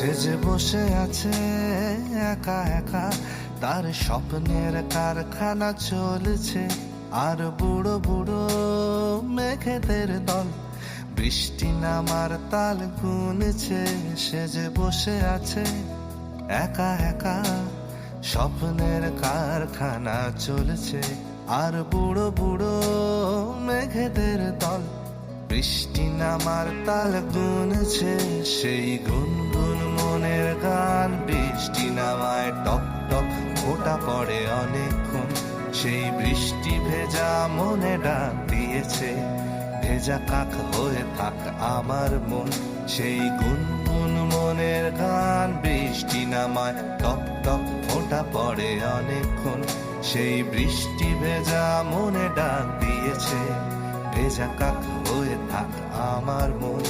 সে যে বসে আছে একা একা, তার স্বপ্নের কারখানা চলছে। আর বুড়ো বুড়ো মেঘেদের দল বৃষ্টি নামার তাল গুনছে। সে যে বসে আছে একা একা, স্বপ্নের কারখানা চলছে। আর বুড়ো বুড়ো মেঘেদের দল বৃষ্টি নামার তাল গুনছে। সেই গুনগুন মনের গান বৃষ্টি নামায় টপ টপ ফোঁটা পড়ে অনেকক্ষণ। সেই বৃষ্টি ভেজা মনে ডাক দিয়েছে, ভেজা কাক হয়ে থাক আমার মন। সেই গুনগুন মনের গান বৃষ্টি নামায় টপ টপ ফোঁটা পড়ে অনেকক্ষণ। সেই বৃষ্টি ভেজা মনে ডাক দিয়েছে, ভেজা কাক হয়ে থাক আমার মন।